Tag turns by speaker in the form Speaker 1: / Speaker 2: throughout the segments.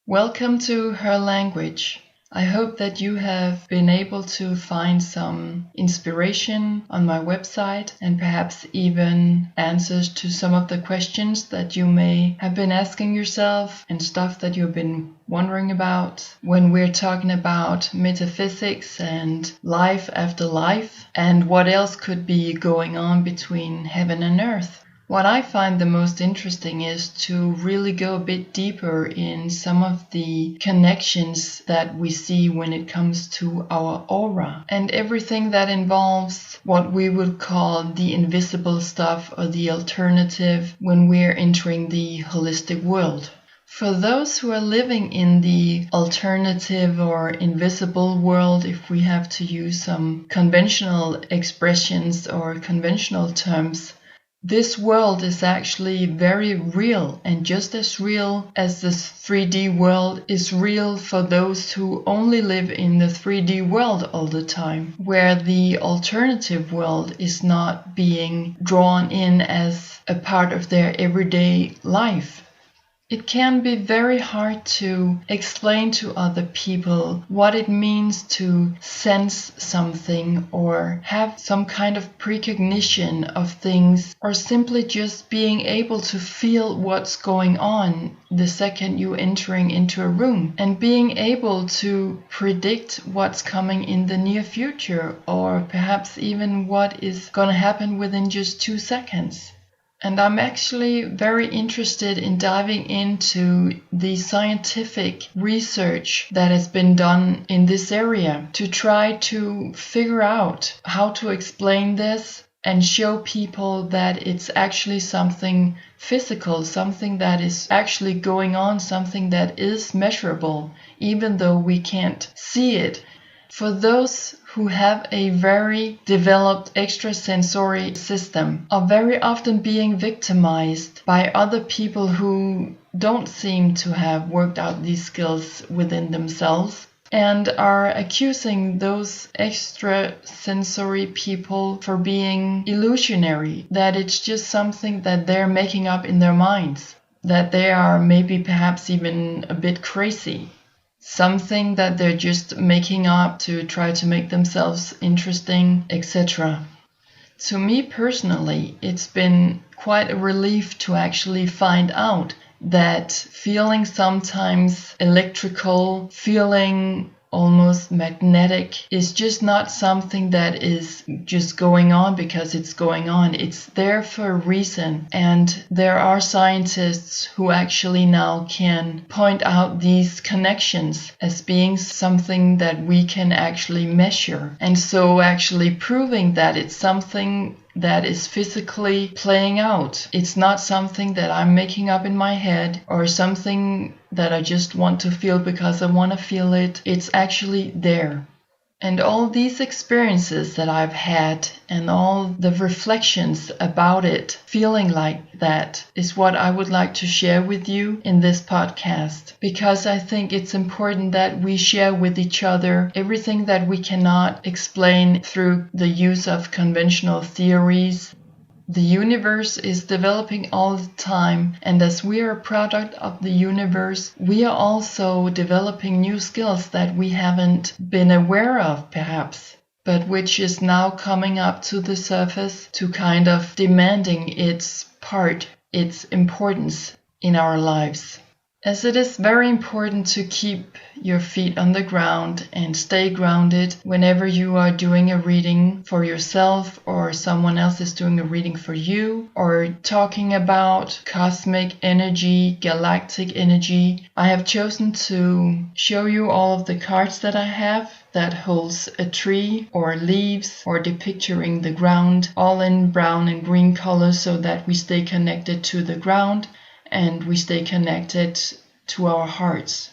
Speaker 1: Welcome to Her Language. I hope that you have been able to find some inspiration on my website and perhaps even answers to some of the questions that you may have been asking yourself and stuff that you've been wondering about when we're talking about metaphysics and life after life and what else could be going on between heaven and earth. What I find the most interesting is to really go a bit deeper in some of the connections that we see when it comes to our aura and everything that involves what we would call the invisible stuff or the alternative when we're entering the holistic world. For those who are living in the alternative or invisible world, if we have to use some conventional expressions or conventional terms, this world is actually very real, and just as real as this 3D world is real for those who only live in the 3D world all the time, where the alternative world is not being drawn in as a part of their everyday life. It can be very hard to explain to other people what it means to sense something or have some kind of precognition of things, or simply just being able to feel what's going on the second you're entering into a room and being able to predict what's coming in the near future or perhaps even what is going to happen within just 2 seconds. And I'm actually very interested in diving into the scientific research that has been done in this area to try to figure out how to explain this and show people that it's actually something physical, something that is actually going on, something that is measurable, even though we can't see it. For those who have a very developed extrasensory system are very often being victimized by other people who don't seem to have worked out these skills within themselves and are accusing those extrasensory people for being illusionary, that it's just something that they're making up in their minds, that they are maybe perhaps even a bit crazy. Something that they're just making up to try to make themselves interesting, etc. To me personally, it's been quite a relief to actually find out that feeling sometimes electrical, feeling almost magnetic is just not something that is just going on because it's going on. It's there for a reason, and there are scientists who actually now can point out these connections as being something that we can actually measure, and so actually proving that it's something that is physically playing out. It's not something that I'm making up in my head or something that I just want to feel because I want to feel it. It's actually there. And all these experiences that I've had and all the reflections about it, feeling like that, is what I would like to share with you in this podcast. Because I think it's important that we share with each other everything that we cannot explain through the use of conventional theories. The universe is developing all the time, and as we are a product of the universe, we are also developing new skills that we haven't been aware of, perhaps, but which is now coming up to the surface to kind of demanding its part, its importance. in our lives. As it is very important to keep your feet on the ground and stay grounded whenever you are doing a reading for yourself or someone else is doing a reading for you or talking about cosmic energy, galactic energy, I have chosen to show you all of the cards that I have that holds a tree or leaves or depicting the ground, all in brown and green colors so that we stay connected to the ground and we stay connected to our hearts.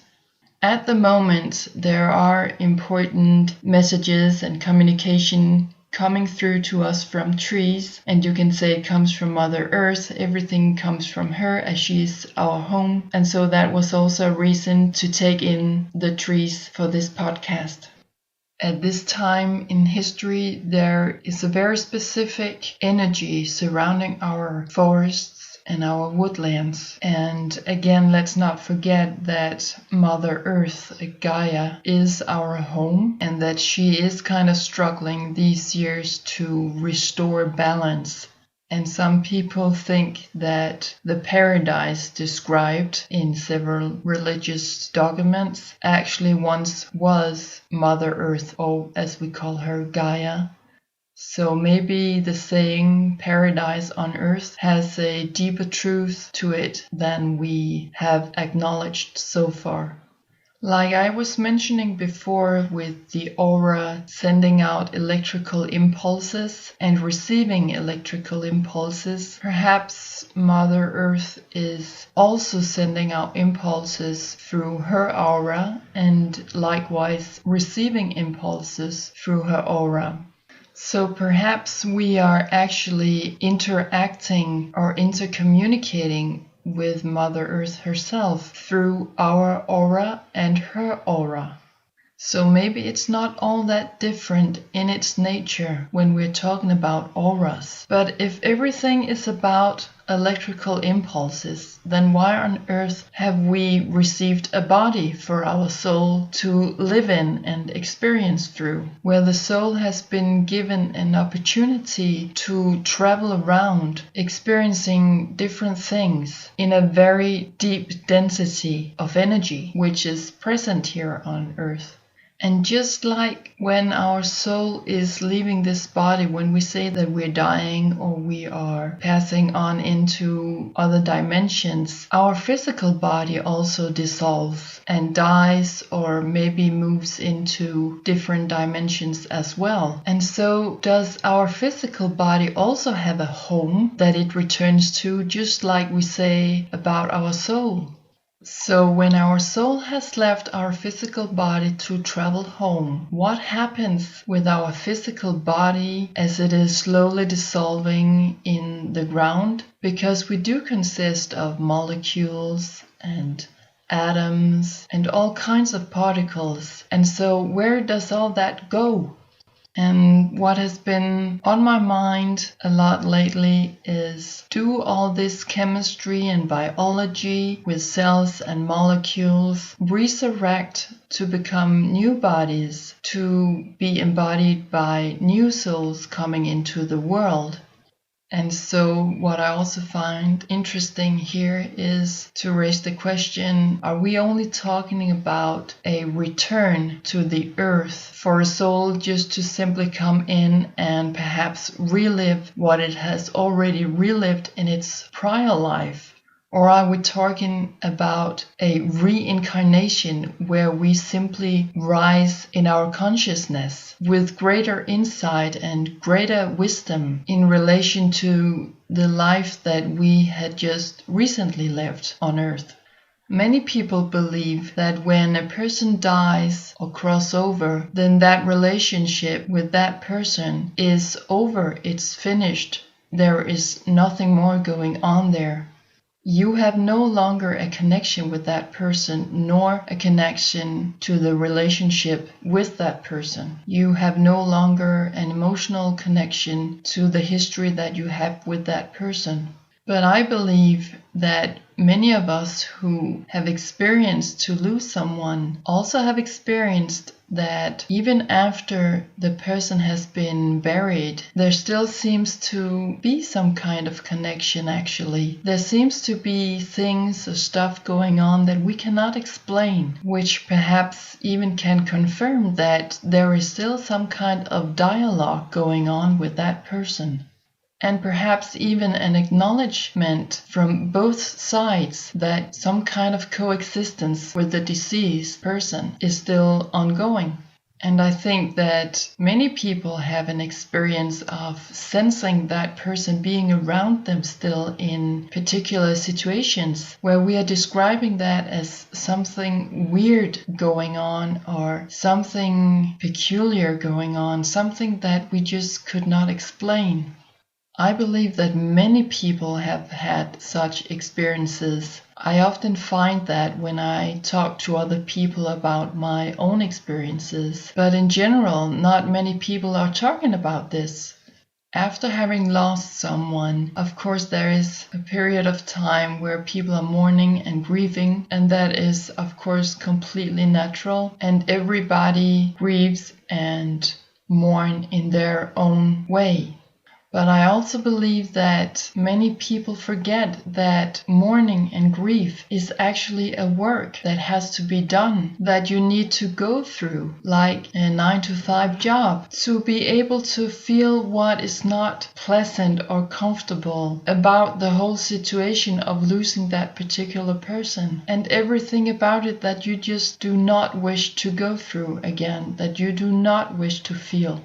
Speaker 1: At the moment, there are important messages and communication coming through to us from trees, and you can say it comes from Mother Earth. Everything comes from her as she is our home, and so that was also a reason to take in the trees for this podcast. At this time in history, there is a very specific energy surrounding our forests and our woodlands. And again, let's not forget that Mother Earth, Gaia, is our home and that she is kind of struggling these years to restore balance. And some people think that the paradise described in several religious documents actually once was Mother Earth, or as we call her, Gaia. So maybe the saying paradise on earth has a deeper truth to it than we have acknowledged so far. Like I was mentioning before with the aura sending out electrical impulses and receiving electrical impulses, perhaps Mother Earth is also sending out impulses through her aura and likewise receiving impulses through her aura. So perhaps we are actually interacting or intercommunicating with Mother Earth herself through our aura and her aura. So maybe it's not all that different in its nature when we're talking about auras. But if everything is about electrical impulses, then why on earth have we received a body for our soul to live in and experience through, where the soul has been given an opportunity to travel around, experiencing different things in a very deep density of energy, which is present here on earth. And just like when our soul is leaving this body, when we say that we're dying or we are passing on into other dimensions, our physical body also dissolves and dies or maybe moves into different dimensions as well. And so does our physical body also have a home that it returns to, just like we say about our soul? So when our soul has left our physical body to travel home, what happens with our physical body as it is slowly dissolving in the ground? Because we do consist of molecules and atoms and all kinds of particles. And so where does all that go? And what has been on my mind a lot lately is, do all this chemistry and biology with cells and molecules resurrect to become new bodies, to be embodied by new souls coming into the world? And so what I also find interesting here is to raise the question, are we only talking about a return to the earth for a soul just to simply come in and perhaps relive what it has already relived in its prior life? Or are we talking about a reincarnation where we simply rise in our consciousness with greater insight and greater wisdom in relation to the life that we had just recently lived on Earth? Many people believe that when a person dies or crosses over, then that relationship with that person is over, it's finished. There is nothing more going on there. You have no longer a connection with that person, nor a connection to the relationship with that person. You have no longer an emotional connection to the history that you have with that person. But I believe that many of us who have experienced to lose someone also have experienced that even after the person has been buried, there still seems to be some kind of connection actually. There seems to be things or stuff going on that we cannot explain, which perhaps even can confirm that there is still some kind of dialogue going on with that person. And perhaps even an acknowledgement from both sides that some kind of coexistence with the deceased person is still ongoing. And I think that many people have an experience of sensing that person being around them still in particular situations where we are describing that as something weird going on or something peculiar going on, something that we just could not explain. I believe that many people have had such experiences. I often find that when I talk to other people about my own experiences, but in general, not many people are talking about this. After having lost someone, of course, there is a period of time where people are mourning and grieving, and that is, of course, completely natural, and everybody grieves and mourn in their own way. But I also believe that many people forget that mourning and grief is actually a work that has to be done, that you need to go through, like a 9-to-5 job, to be able to feel what is not pleasant or comfortable about the whole situation of losing that particular person, and everything about it that you just do not wish to go through again, that you do not wish to feel.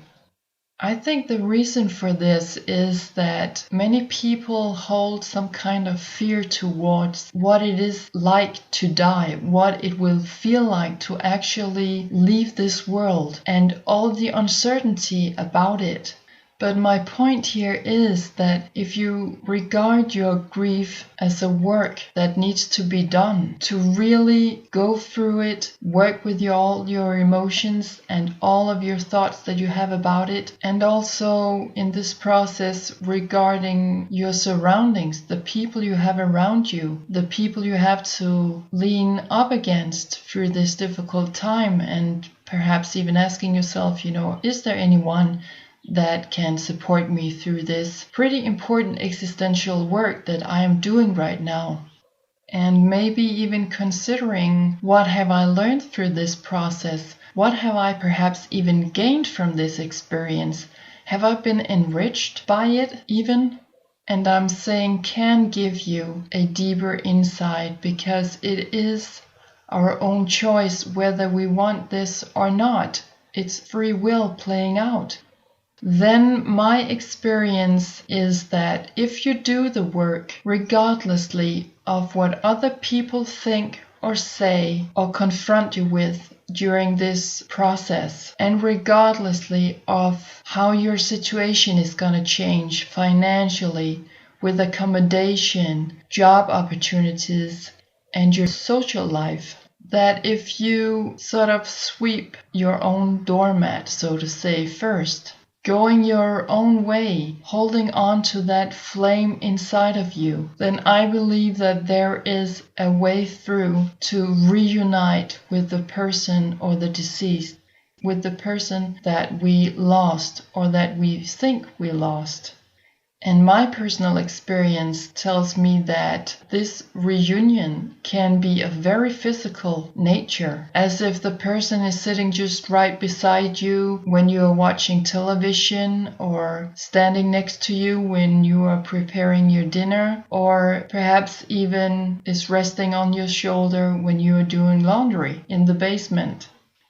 Speaker 1: I think the reason for this is that many people hold some kind of fear towards what it is like to die, what it will feel like to actually leave this world, and all the uncertainty about it. But my point here is that if you regard your grief as a work that needs to be done, to really go through it, work with all your emotions and all of your thoughts that you have about it, and also in this process regarding your surroundings, the people you have around you, the people you have to lean up against through this difficult time, and perhaps even asking yourself, is there anyone that can support me through this pretty important existential work that I am doing right now? And maybe even considering, what have I learned through this process? What have I perhaps even gained from this experience? Have I been enriched by it even? And I'm saying can give you a deeper insight, because it is our own choice whether we want this or not. It's free will playing out. Then my experience is that if you do the work, regardlessly of what other people think or say or confront you with during this process, and regardlessly of how your situation is going to change financially, with accommodation, job opportunities, and your social life, that if you sort of sweep your own doormat, so to say, first, going your own way, holding on to that flame inside of you, then I believe that there is a way through to reunite with the person or the deceased, with the person that we lost or that we think we lost. And my personal experience tells me that this reunion can be of very physical nature, as if the person is sitting just right beside you when you are watching television, or standing next to you when you are preparing your dinner, or perhaps even is resting on your shoulder when you are doing laundry in the basement.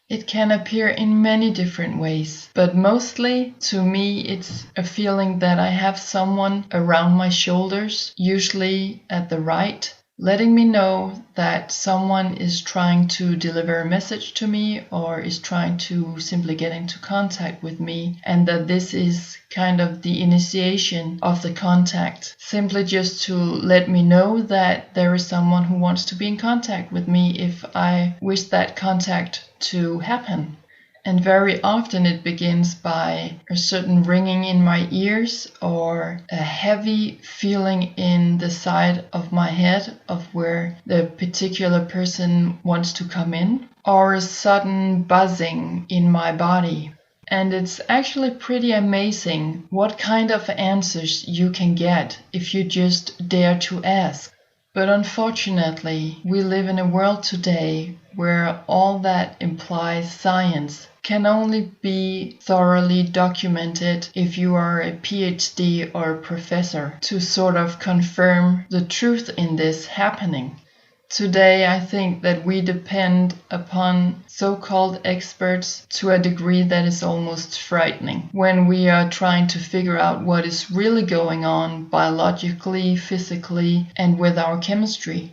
Speaker 1: It can appear in many different ways, but mostly to me it's a feeling that I have someone around my shoulders, usually at the right, letting me know that someone is trying to deliver a message to me or is trying to simply get into contact with me, and that this is kind of the initiation of the contact, simply just to let me know that there is someone who wants to be in contact with me if I wish that contact to happen. And very often it begins by a certain ringing in my ears or a heavy feeling in the side of my head of where the particular person wants to come in, or a sudden buzzing in my body. And it's actually pretty amazing what kind of answers you can get if you just dare to ask. But unfortunately, we live in a world today where all that implies science can only be thoroughly documented if you are a PhD or a professor to sort of confirm the truth in this happening. Today, I think that we depend upon so-called experts to a degree that is almost frightening when we are trying to figure out what is really going on biologically, physically, and with our chemistry.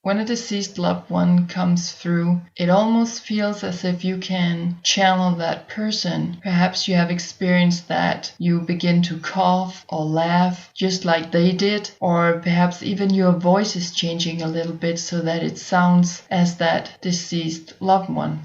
Speaker 1: When a deceased loved one comes through, it almost feels as if you can channel that person. Perhaps you have experienced that. You begin to cough or laugh just like they did, or perhaps even your voice is changing a little bit so that it sounds as that deceased loved one.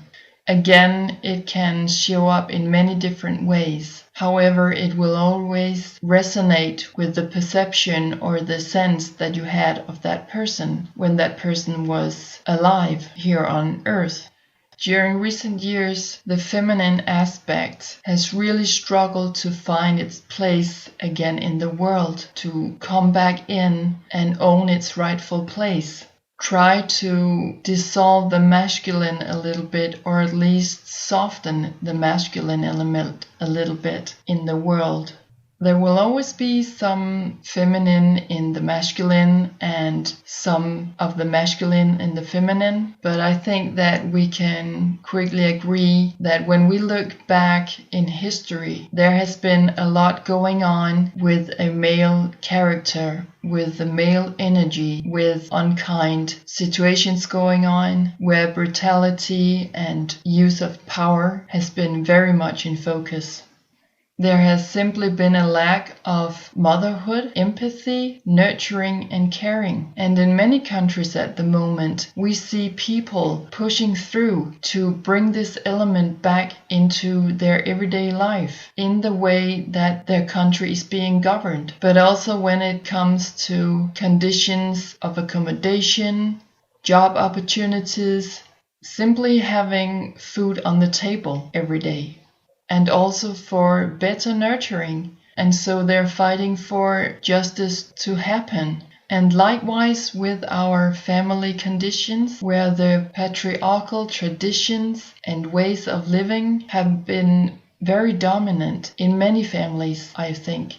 Speaker 1: Again, it can show up in many different ways. However, it will always resonate with the perception or the sense that you had of that person when that person was alive here on Earth. During recent years, the feminine aspect has really struggled to find its place again in the world, to come back in and own its rightful place. Try to dissolve the masculine a little bit, or at least soften the masculine element a little bit in the world. There will always be some feminine in the masculine and some of the masculine in the feminine, but I think that we can quickly agree that when we look back in history, there has been a lot going on with a male character, with the male energy, with unkind situations going on, where brutality and use of power has been very much in focus. There has simply been a lack of motherhood, empathy, nurturing and caring. And in many countries at the moment, we see people pushing through to bring this element back into their everyday life in the way that their country is being governed. But also when it comes to conditions of accommodation, job opportunities, simply having food on the table every day. And also for better nurturing. And so they're fighting for justice to happen. And likewise with our family conditions, where the patriarchal traditions and ways of living have been very dominant in many families, I think.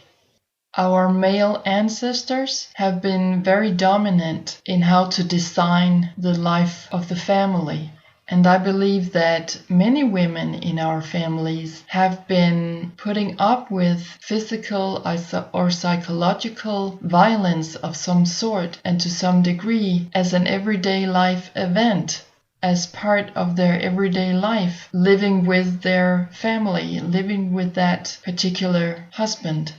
Speaker 1: Our male ancestors have been very dominant in how to design the life of the family. And I believe that many women in our families have been putting up with physical or psychological violence of some sort and to some degree as an everyday life event, as part of their everyday life, living with their family, living with that particular husband.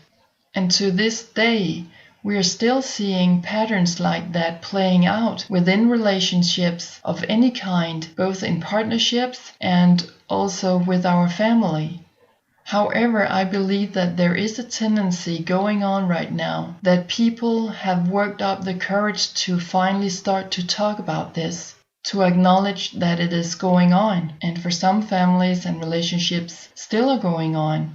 Speaker 1: And to this day, we are still seeing patterns like that playing out within relationships of any kind, both in partnerships and also with our family. However, I believe that there is a tendency going on right now that people have worked up the courage to finally start to talk about this, to acknowledge that it is going on, and for some families and relationships still are going on.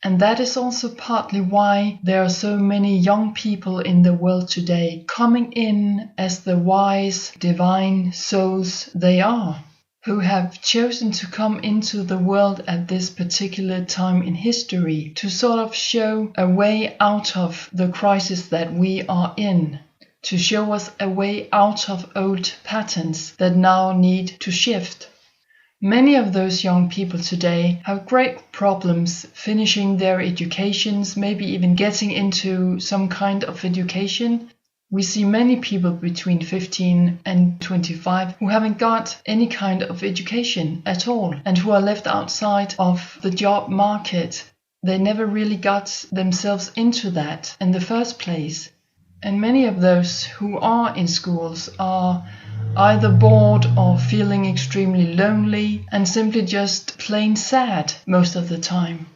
Speaker 1: And that is also partly why there are so many young people in the world today coming in as the wise, divine souls they are, who have chosen to come into the world at this particular time in history to sort of show a way out of the crisis that we are in, to show us a way out of old patterns that now need to shift. Many of those young people today have great problems finishing their educations, maybe even getting into some kind of education. We see many people between 15 and 25 who haven't got any kind of education at all and who are left outside of the job market. They never really got themselves into that in the first place. And many of those who are in schools are either bored or feeling extremely lonely and simply just plain sad most of the time.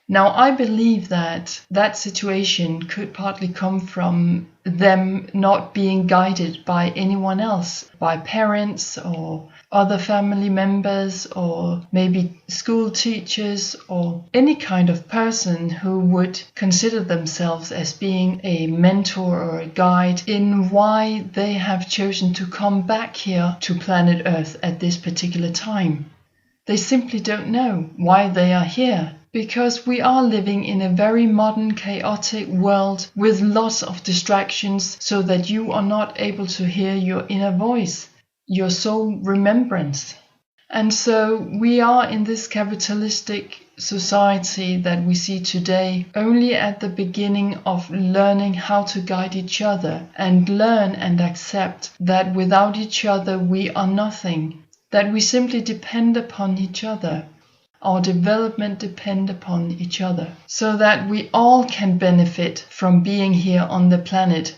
Speaker 1: Now, I believe that that situation could partly come from them not being guided by anyone else, by parents or other family members, or maybe school teachers, or any kind of person who would consider themselves as being a mentor or a guide in why they have chosen to come back here to planet Earth at this particular time. They simply don't know why they are here, because we are living in a very modern, chaotic world with lots of distractions, so that you are not able to hear your inner voice, your soul remembrance. And so we are in this capitalistic society that we see today only at the beginning of learning how to guide each other and learn and accept that without each other we are nothing, that we simply depend upon each other. Our development depend upon each other, so that we all can benefit from being here on the planet.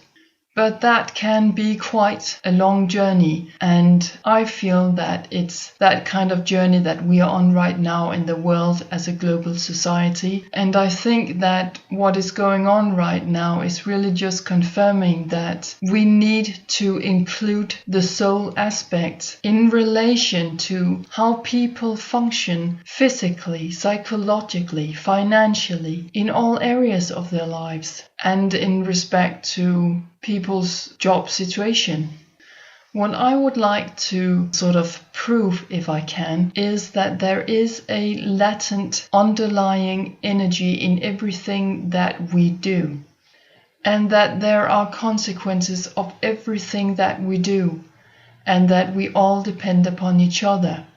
Speaker 1: But that can be quite a long journey, and I feel that it's that kind of journey that we are on right now in the world as a global society. And I think that what is going on right now is really just confirming that we need to include the soul aspect in relation to how people function physically, psychologically, financially, in all areas of their lives, and in respect to people's job situation. What I would like to sort of prove, if I can, is that there is a latent underlying energy in everything that we do, and that there are consequences of everything that we do, and that we all depend upon each other.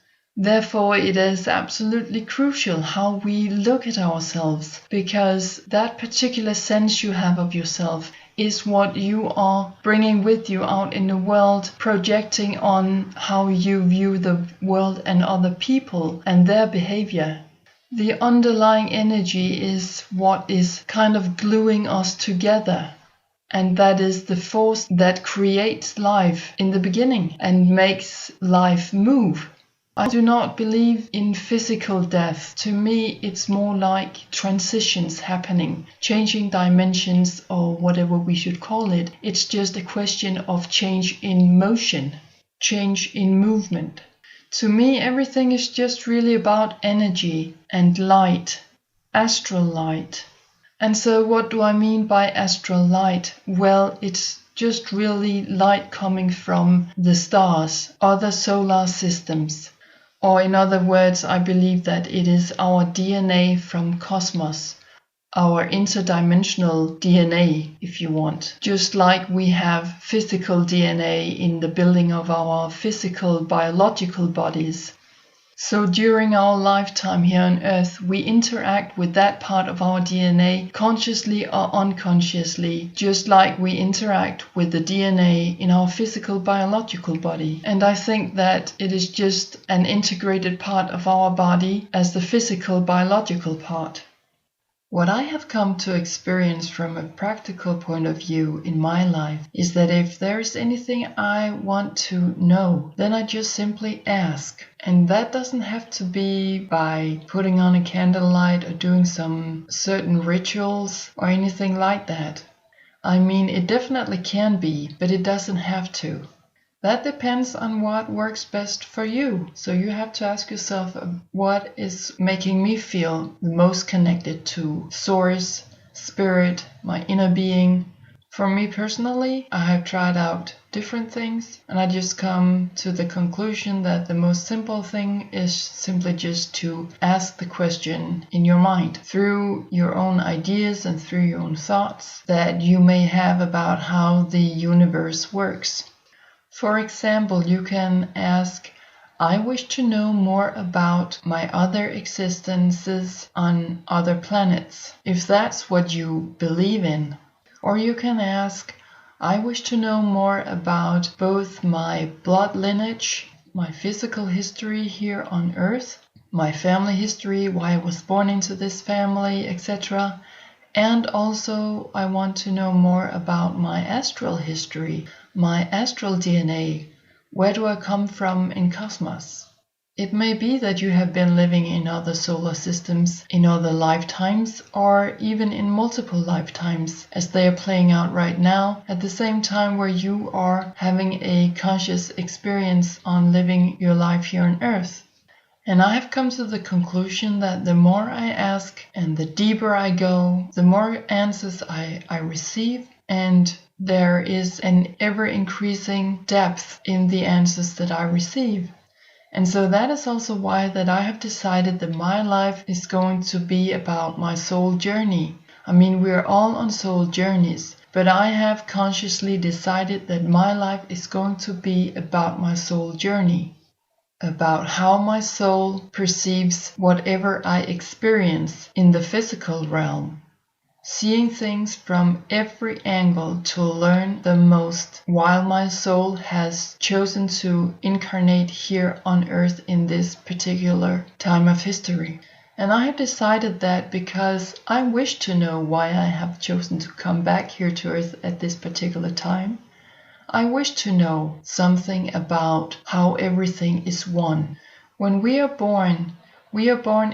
Speaker 1: Therefore, it is absolutely crucial how we look at ourselves, because that particular sense you have of yourself is what you are bringing with you out in the world, projecting on how you view the world and other people and their behavior. The underlying energy is what is kind of gluing us together. And that is the force that creates life in the beginning and makes life move. I do not believe in physical death. To me, it's more like transitions happening, changing dimensions or whatever we should call it. It's just a question of change in motion, change in movement. To me, everything is just really about energy and light, astral light. And so what do I mean by astral light? Well, it's just really light coming from the stars, other solar systems. Or in other words, I believe that it is our DNA from cosmos, our interdimensional DNA, if you want. Just like we have physical DNA in the building of our physical biological bodies. So during our lifetime here on Earth, we interact with that part of our DNA consciously or unconsciously, just like we interact with the DNA in our physical biological body. And I think that it is just an integrated part of our body as the physical biological part. What I have come to experience from a practical point of view in my life is that if there is anything I want to know, then I just simply ask. And that doesn't have to be by putting on a candlelight or doing some certain rituals or anything like that. I mean, it definitely can be, but it doesn't have to. That depends on what works best for you. So you have to ask yourself, what is making me feel the most connected to Source, Spirit, my inner being? For me personally, I have tried out different things, and I just come to the conclusion that the most simple thing is simply just to ask the question in your mind through your own ideas and through your own thoughts that you may have about how the universe works. For example, you can ask, I wish to know more about my other existences on other planets, if that's what you believe in. Or you can ask, I wish to know more about both my blood lineage, my physical history here on Earth, my family history, why I was born into this family, etc. And also I want to know more about my astral history, my astral DNA, Where do I come from in cosmos? It may be that you have been living in other solar systems, in other lifetimes, or even in multiple lifetimes, as they are playing out right now, at the same time where you are having a conscious experience on living your life here on Earth. And I have come to the conclusion that the more I ask and the deeper I go, the more answers I receive, and there is an ever-increasing depth in the answers that I receive. And so that is also why that I have decided that my life is going to be about my soul journey. I mean, we are all on soul journeys, but I have consciously decided that my life is going to be about my soul journey, about how my soul perceives whatever I experience in the physical realm. Seeing things from every angle to learn the most, while my soul has chosen to incarnate here on Earth in this particular time of history. And I have decided that because I wish to know why I have chosen to come back here to Earth at this particular time. I wish to know something about how everything is one. When we are born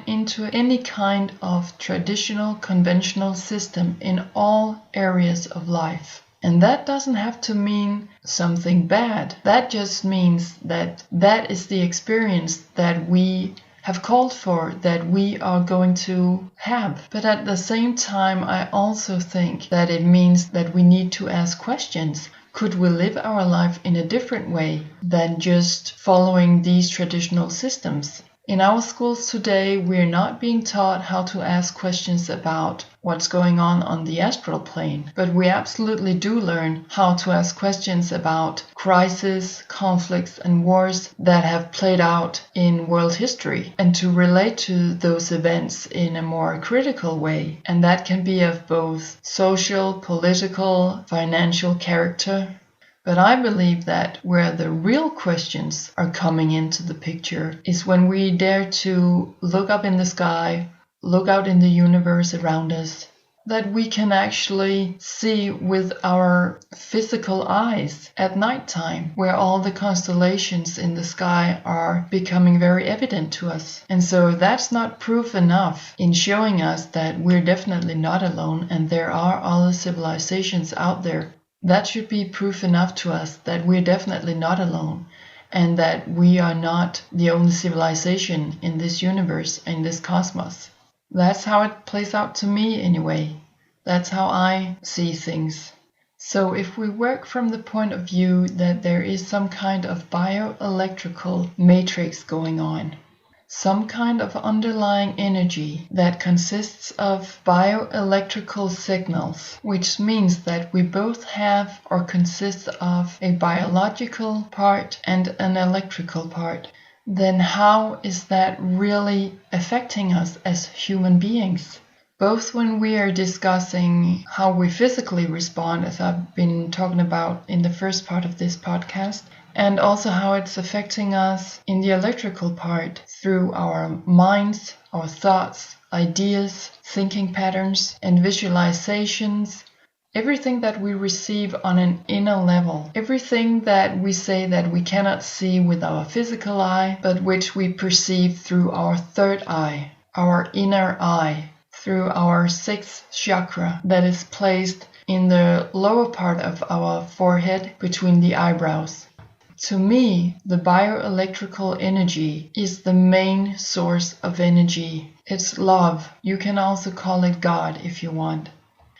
Speaker 1: into any kind of traditional, conventional system in all areas of life. And that doesn't have to mean something bad. That just means that that is the experience that we have called for, that we are going to have. But at the same time, I also think that it means that we need to ask questions. Could we live our life in a different way than just following these traditional systems? In our schools today, we're not being taught how to ask questions about what's going on the astral plane, but we absolutely do learn how to ask questions about crises, conflicts, and wars that have played out in world history, and to relate to those events in a more critical way. And that can be of both social, political, financial character. But I believe that where the real questions are coming into the picture is when we dare to look up in the sky, look out in the universe around us, that we can actually see with our physical eyes at nighttime, where all the constellations in the sky are becoming very evident to us. And so that's not proof enough in showing us that we're definitely not alone and there are other civilizations out there. That should be proof enough to us that we're definitely not alone and that we are not the only civilization in this universe, in this cosmos. That's how it plays out to me anyway. That's how I see things. So if we work from the point of view that there is some kind of bioelectrical matrix going on, some kind of underlying energy that consists of bioelectrical signals, which means that we both have or consist of a biological part and an electrical part, then how is that really affecting us as human beings? Both when we are discussing how we physically respond, as I've been talking about in the first part of this podcast, and also how it's affecting us in the electrical part through our minds, our thoughts, ideas, thinking patterns, and visualizations. Everything that we receive on an inner level, everything that we say that we cannot see with our physical eye, but which we perceive through our third eye, our inner eye, through our sixth chakra that is placed in the lower part of our forehead between the eyebrows. To me, the bioelectrical energy is the main source of energy. It's love. You can also call it God if you want.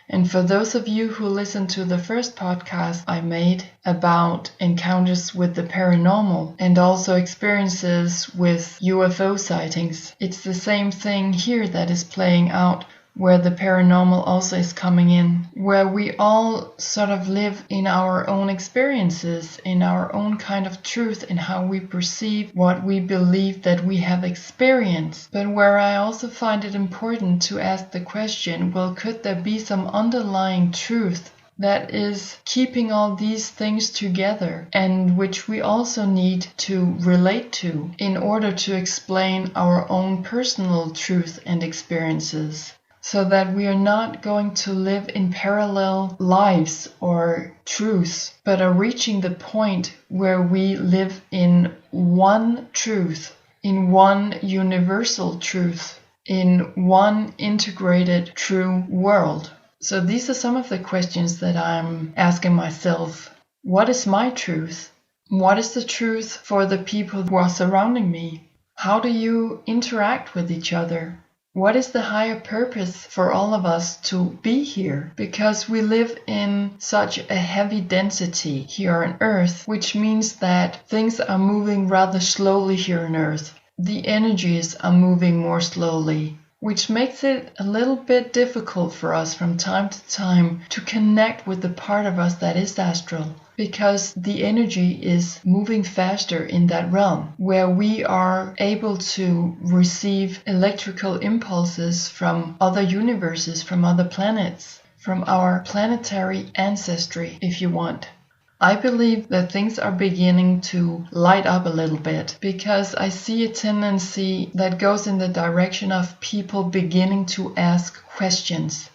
Speaker 1: And for those of you who listened to the first podcast I made about encounters with the paranormal and also experiences with UFO sightings, it's the same thing here that is playing out, where the paranormal also is coming in, where we all sort of live in our own experiences, in our own kind of truth, in how we perceive what we believe that we have experienced. But where I also find it important to ask the question, well, could there be some underlying truth that is keeping all these things together and which we also need to relate to in order to explain our own personal truth and experiences? so that we are not going to live in parallel lives or truths, but are reaching the point where we live in one truth, in one universal truth, in one integrated true world. So these are some of the questions that I'm asking myself. What is my truth? What is the truth for the people who are surrounding me? How do you interact with each other? What is the higher purpose for all of us to be here? Because we live in such a heavy density here on Earth, which means that things are moving rather slowly here on Earth. The energies are moving more slowly, which makes it a little bit difficult for us from time to time to connect with the part of us that is astral, because the energy is moving faster in that realm, where we are able to receive electrical impulses from other universes, from other planets, from our planetary ancestry, if you want. I believe that things are beginning to light up a little bit, because I see a tendency that goes in the direction of people beginning to ask questions,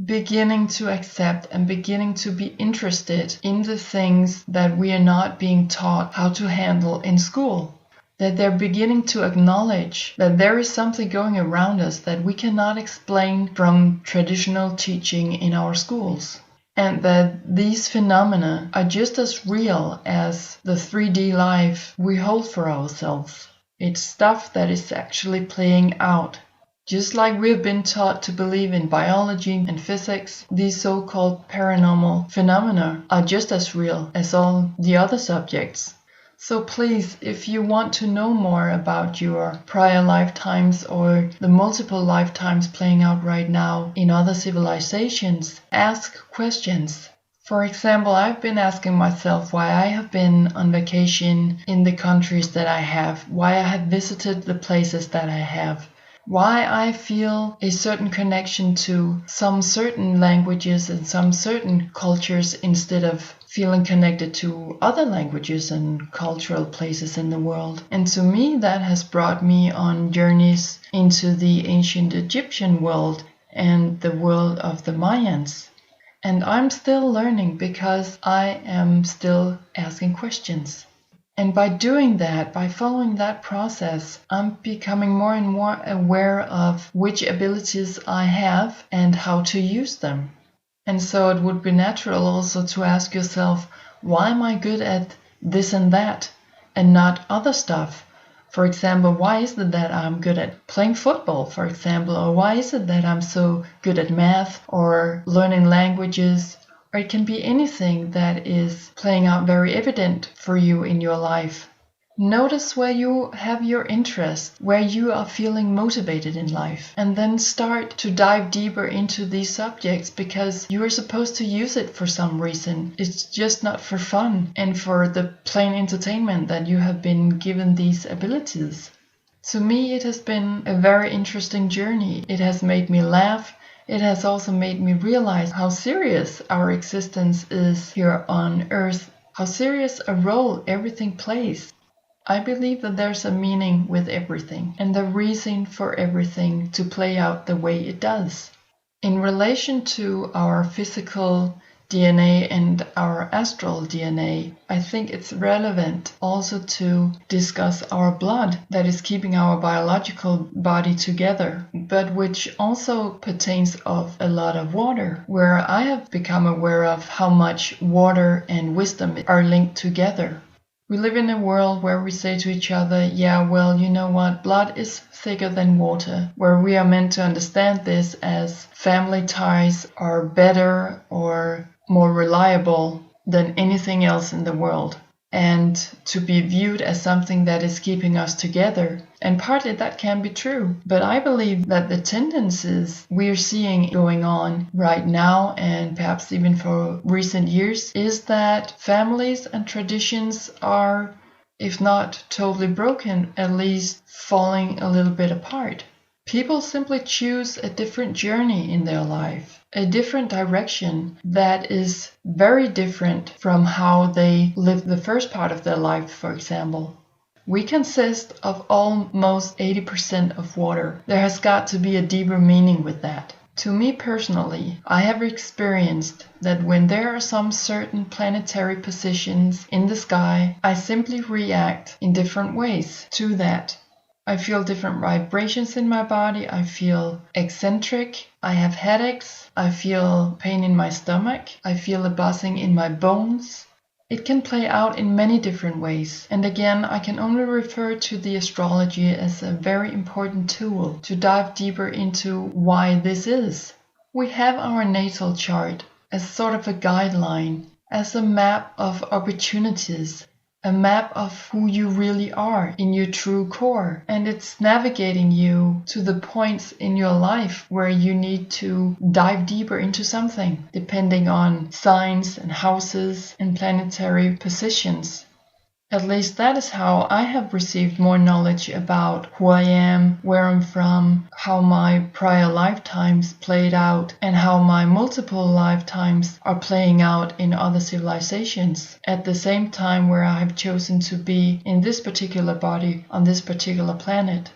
Speaker 1: beginning to accept and beginning to be interested in the things that we are not being taught how to handle in school. That they're beginning to acknowledge that there is something going around us that we cannot explain from traditional teaching in our schools. And that these phenomena are just as real as the 3D life we hold for ourselves. It's stuff that is actually playing out. Just like we've been taught to believe in biology and physics, these so-called paranormal phenomena are just as real as all the other subjects. So please, if you want to know more about your prior lifetimes or the multiple lifetimes playing out right now in other civilizations, ask questions. For example, I've been asking myself why I have been on vacation in the countries that I have, why I have visited the places that I have, why I feel a certain connection to some certain languages and some certain cultures instead of feeling connected to other languages and cultural places in the world. And to me, that has brought me on journeys into the ancient Egyptian world and the world of the Mayans. And I'm still learning because I am still asking questions. And by doing that, by following that process, I'm becoming more and more aware of which abilities I have and how to use them. And so it would be natural also to ask yourself, why am I good at this and that and not other stuff? For example, why is it that I'm good at playing football, for example, or why is it that I'm so good at math or learning languages? Or it can be anything that is playing out very evident for you in your life. Notice where you have your interest, where you are feeling motivated in life, and then start to dive deeper into these subjects because you are supposed to use it for some reason. It's just not for fun and for the plain entertainment that you have been given these abilities. To me, it has been a very interesting journey. It has made me laugh. It has also made me realize how serious our existence is here on Earth, how serious a role everything plays. I believe that there's a meaning with everything and the reason for everything to play out the way it does. In relation to our physical DNA and our astral DNA, I think it's relevant also to discuss our blood that is keeping our biological body together, but which also pertains of a lot of water, where I have become aware of how much water and wisdom are linked together. We live in a world where we say to each other, yeah, well, you know what, blood is thicker than water, where we are meant to understand this as family ties are better or more reliable than anything else in the world, and to be viewed as something that is keeping us together. And partly that can be true, but I believe that the tendencies we're seeing going on right now, and perhaps even for recent years, is that families and traditions are, if not totally broken, at least falling a little bit apart. People simply choose a different journey in their life, a different direction that is very different from how they lived the first part of their life, for example. We consist of almost 80% of water. There has got to be a deeper meaning with that. To me personally, I have experienced that when there are some certain planetary positions in the sky, I simply react in different ways to that. I feel different vibrations in my body, I feel eccentric, I have headaches, I feel pain in my stomach, I feel a buzzing in my bones. It can play out in many different ways, and again, I can only refer to the astrology as a very important tool to dive deeper into why this is. We have our natal chart as sort of a guideline, as a map of opportunities, a map of who you really are in your true core, and it's navigating you to the points in your life where you need to dive deeper into something, depending on signs and houses and planetary positions. At least that is how I have received more knowledge about who I am, where I'm from, how my prior lifetimes played out, and how my multiple lifetimes are playing out in other civilizations at the same time where I have chosen to be in this particular body on this particular planet.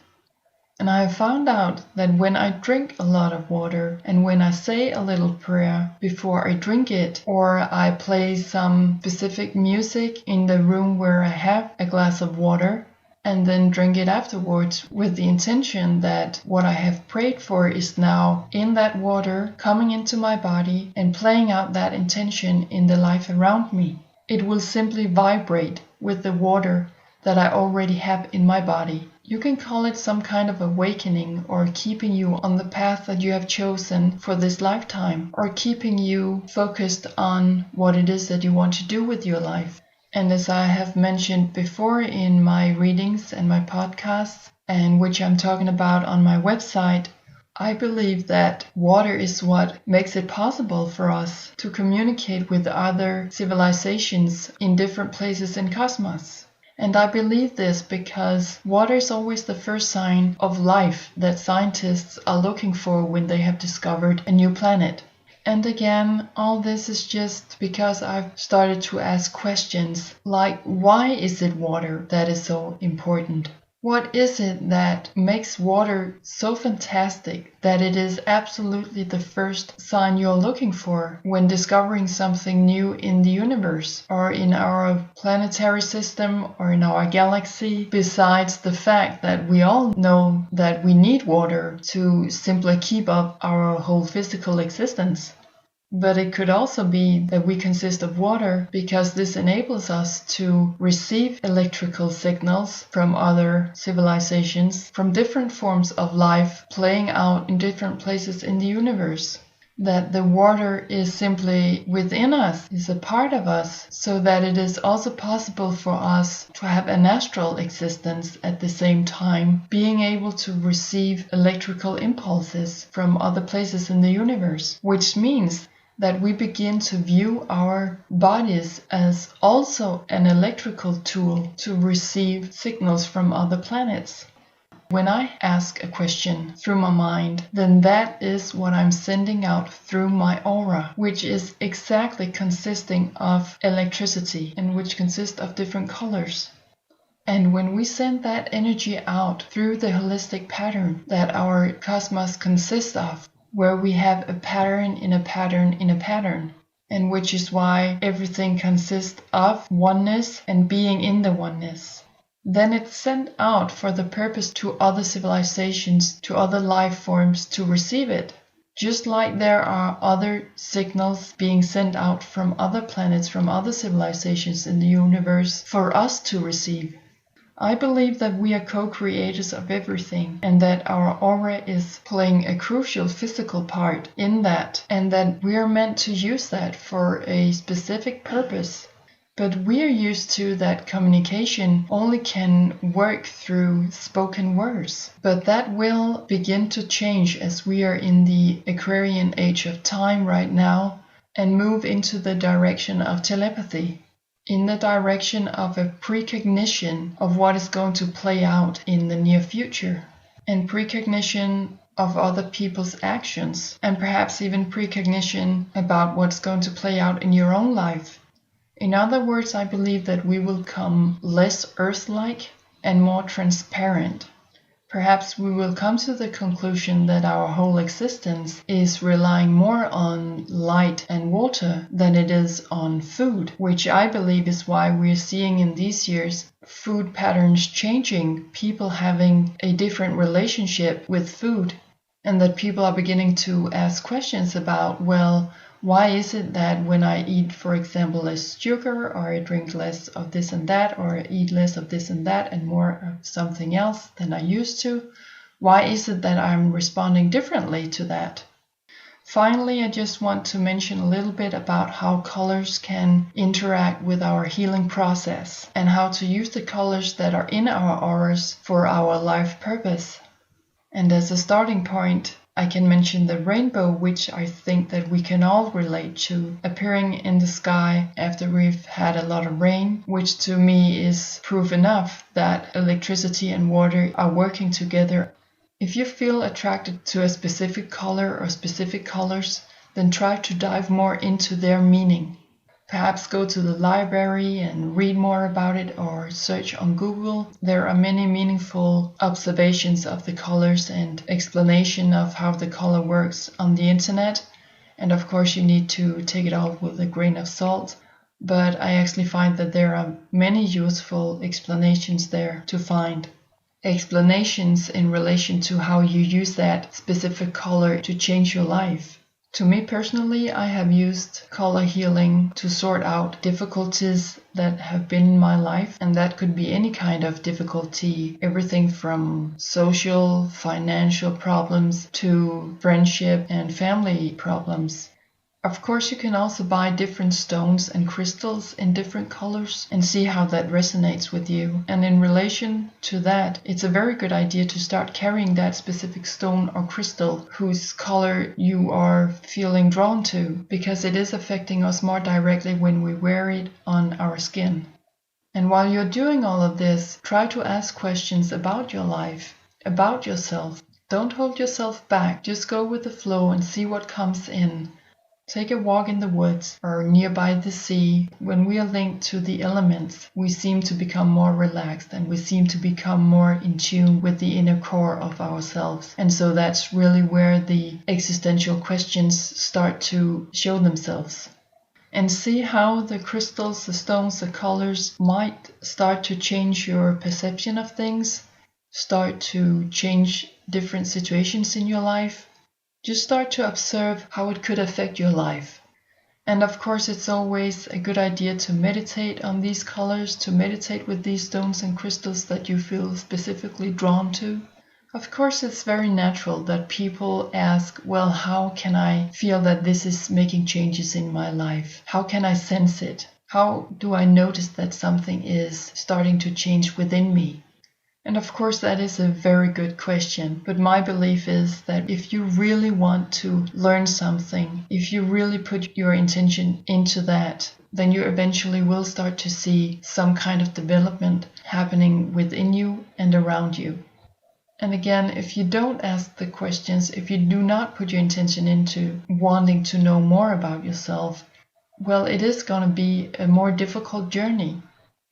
Speaker 1: And I have found out that when I drink a lot of water and when I say a little prayer before I drink it, or I play some specific music in the room where I have a glass of water and then drink it afterwards with the intention that what I have prayed for is now in that water coming into my body and playing out that intention in the life around me, it will simply vibrate with the water that I already have in my body. You can call it some kind of awakening or keeping you on the path that you have chosen for this lifetime, or keeping you focused on what it is that you want to do with your life. And as I have mentioned before in my readings and my podcasts, and which I'm talking about on my website, I believe that water is what makes it possible for us to communicate with other civilizations in different places in cosmos. And I believe this because water is always the first sign of life that scientists are looking for when they have discovered a new planet. And again, all this is just because I've started to ask questions like, why is it water that is so important? What is it that makes water so fantastic that it is absolutely the first sign you're looking for when discovering something new in the universe or in our planetary system or in our galaxy, besides the fact that we all know that we need water to simply keep up our whole physical existence? But it could also be that we consist of water because this enables us to receive electrical signals from other civilizations, from different forms of life playing out in different places in the universe. That the water is simply within us, is a part of us, so that it is also possible for us to have an astral existence at the same time, being able to receive electrical impulses from other places in the universe, which means that we begin to view our bodies as also an electrical tool to receive signals from other planets. When I ask a question through my mind, then that is what I'm sending out through my aura, which is exactly consisting of electricity and which consists of different colors. And when we send that energy out through the holistic pattern that our cosmos consists of, where we have a pattern in a pattern in a pattern, and which is why everything consists of oneness and being in the oneness, then it's sent out for the purpose to other civilizations, to other life forms to receive it. Just like there are other signals being sent out from other planets, from other civilizations in the universe for us to receive. I believe that we are co-creators of everything and that our aura is playing a crucial physical part in that, and that we are meant to use that for a specific purpose. But we are used to that communication only can work through spoken words. But that will begin to change as we are in the Aquarian age of time right now and move into the direction of telepathy, in the direction of a precognition of what is going to play out in the near future, and precognition of other people's actions, and perhaps even precognition about what's going to play out in your own life. In other words, I believe that we will become less Earth-like and more transparent. Perhaps we will come to the conclusion that our whole existence is relying more on light and water than it is on food, which I believe is why we're seeing in these years food patterns changing, people having a different relationship with food, and that people are beginning to ask questions about, well, why is it that when I eat, for example, less sugar, or I drink less of this and that, or I eat less of this and that and more of something else than I used to, why is it that I'm responding differently to that? Finally, I just want to mention a little bit about how colors can interact with our healing process and how to use the colors that are in our auras for our life purpose. And as a starting point, I can mention the rainbow, which I think that we can all relate to, appearing in the sky after we've had a lot of rain, which to me is proof enough that electricity and water are working together. If you feel attracted to a specific color or specific colors, then try to dive more into their meaning. Perhaps go to the library and read more about it, or search on Google. There are many meaningful observations of the colors and explanation of how the color works on the internet. And of course you need to take it all with a grain of salt. But I actually find that there are many useful explanations there to find. Explanations in relation to how you use that specific color to change your life. To me personally, I have used color healing to sort out difficulties that have been in my life, and that could be any kind of difficulty, everything from social, financial problems to friendship and family problems. Of course, you can also buy different stones and crystals in different colors and see how that resonates with you. And in relation to that, it's a very good idea to start carrying that specific stone or crystal whose color you are feeling drawn to, because it is affecting us more directly when we wear it on our skin. And while you're doing all of this, try to ask questions about your life, about yourself. Don't hold yourself back, just go with the flow and see what comes in. Take a walk in the woods or nearby the sea. When we are linked to the elements, we seem to become more relaxed and we seem to become more in tune with the inner core of ourselves. And so that's really where the existential questions start to show themselves. And see how the crystals, the stones, the colors might start to change your perception of things, start to change different situations in your life. Just start to observe how it could affect your life. And of course, it's always a good idea to meditate on these colors, to meditate with these stones and crystals that you feel specifically drawn to. Of course, it's very natural that people ask, well, how can I feel that this is making changes in my life? How can I sense it? How do I notice that something is starting to change within me? And of course, that is a very good question. But my belief is that if you really want to learn something, if you really put your intention into that, then you eventually will start to see some kind of development happening within you and around you. And again, if you don't ask the questions, if you do not put your intention into wanting to know more about yourself, well, it is going to be a more difficult journey.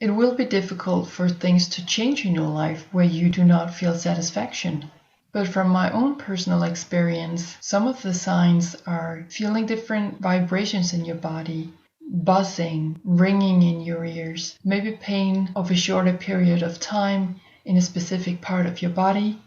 Speaker 1: It will be difficult for things to change in your life where you do not feel satisfaction. But from my own personal experience, some of the signs are feeling different vibrations in your body, buzzing, ringing in your ears, maybe pain of a shorter period of time in a specific part of your body.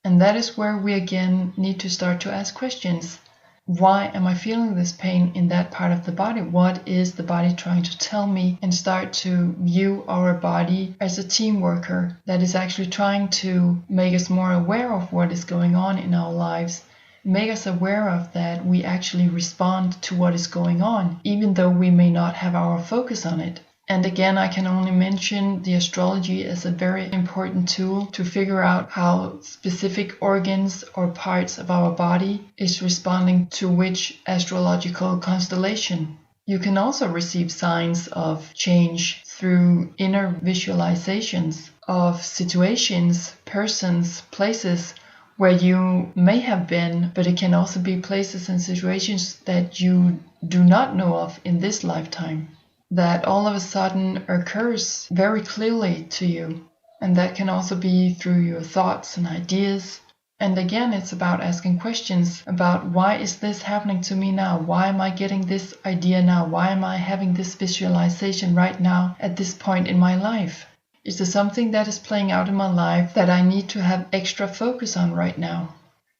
Speaker 1: And that is where we again need to start to ask questions. Why am I feeling this pain in that part of the body? What is the body trying to tell me? And start to view our body as a team worker that is actually trying to make us more aware of what is going on in our lives, make us aware of that we actually respond to what is going on, even though we may not have our focus on it. And again, I can only mention the astrology as a very important tool to figure out how specific organs or parts of our body is responding to which astrological constellation. You can also receive signs of change through inner visualizations of situations, persons, places where you may have been, but it can also be places and situations that you do not know of in this lifetime, that all of a sudden occurs very clearly to you. And that can also be through your thoughts and ideas. And again, it's about asking questions about, why is this happening to me now? Why am I getting this idea now? Why am I having this visualization right now at this point in my life? Is there something that is playing out in my life that I need to have extra focus on right now?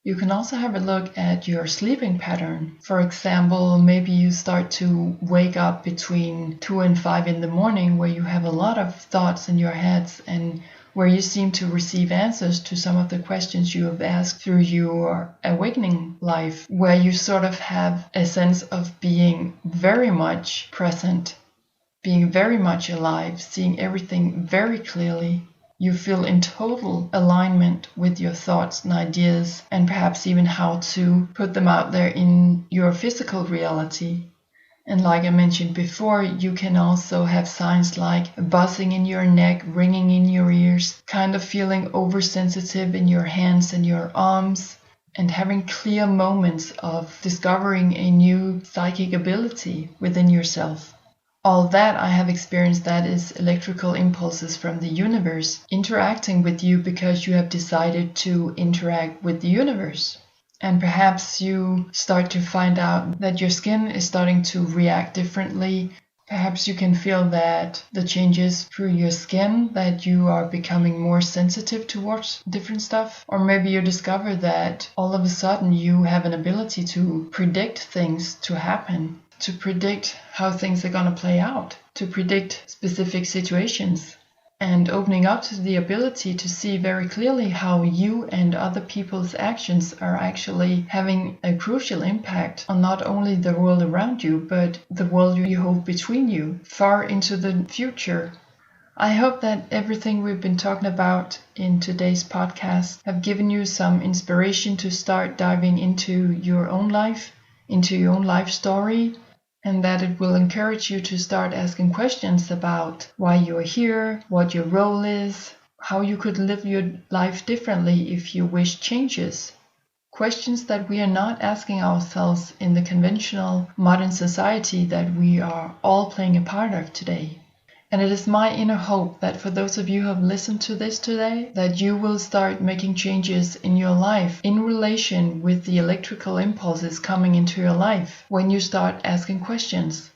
Speaker 1: You can also have a look at your sleeping pattern. For example, maybe you start to wake up between 2 and 5 in the morning, where you have a lot of thoughts in your heads and where you seem to receive answers to some of the questions you have asked through your awakening life, where you sort of have a sense of being very much present, being very much alive, seeing everything very clearly. You feel in total alignment with your thoughts and ideas, and perhaps even how to put them out there in your physical reality. And like I mentioned before, you can also have signs like buzzing in your neck, ringing in your ears, kind of feeling oversensitive in your hands and your arms, and having clear moments of discovering a new psychic ability within yourself. All that I have experienced, that is electrical impulses from the universe interacting with you because you have decided to interact with the universe. And perhaps you start to find out that your skin is starting to react differently. Perhaps you can feel that the changes through your skin, that you are becoming more sensitive towards different stuff. Or maybe you discover that all of a sudden you have an ability to predict things to happen, to predict how things are going to play out, to predict specific situations, and opening up to the ability to see very clearly how you and other people's actions are actually having a crucial impact on not only the world around you, but the world you hold between you, far into the future. I hope that everything we've been talking about in today's podcast have given you some inspiration to start diving into your own life, into your own life story, and that it will encourage you to start asking questions about why you're here, what your role is, how you could live your life differently if you wish changes. Questions that we are not asking ourselves in the conventional modern society that we are all playing a part of today. And it is my inner hope that for those of you who have listened to this today, that you will start making changes in your life in relation with the electrical impulses coming into your life when you start asking questions.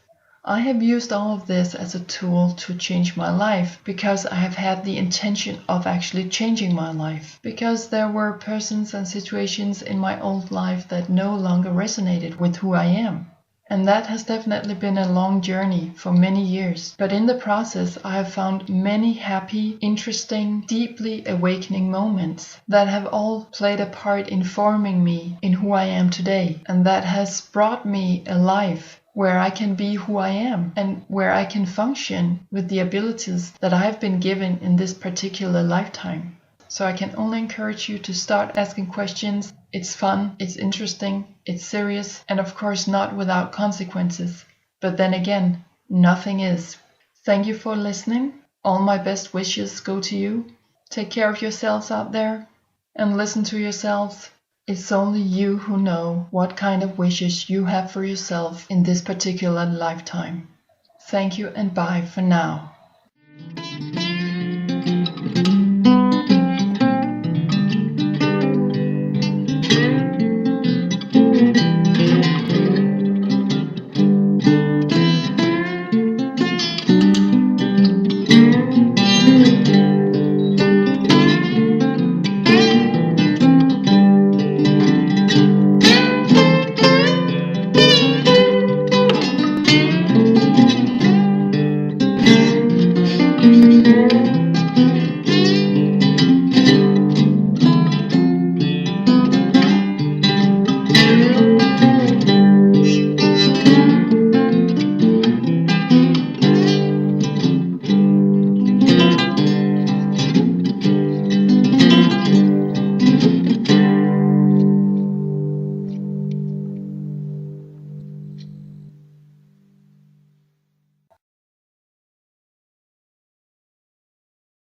Speaker 1: I have used all of this as a tool to change my life because I have had the intention of actually changing my life, because there were persons and situations in my old life that no longer resonated with who I am. And that has definitely been a long journey for many years. But in the process, I have found many happy, interesting, deeply awakening moments that have all played a part in forming me in who I am today. And that has brought me a life where I can be who I am and where I can function with the abilities that I have been given in this particular lifetime. So I can only encourage you to start asking questions. It's fun, it's interesting, it's serious, and of course not without consequences. But then again, nothing is. Thank you for listening. All my best wishes go to you. Take care of yourselves out there and listen to yourselves. It's only you who know what kind of wishes you have for yourself in this particular lifetime. Thank you and bye for now.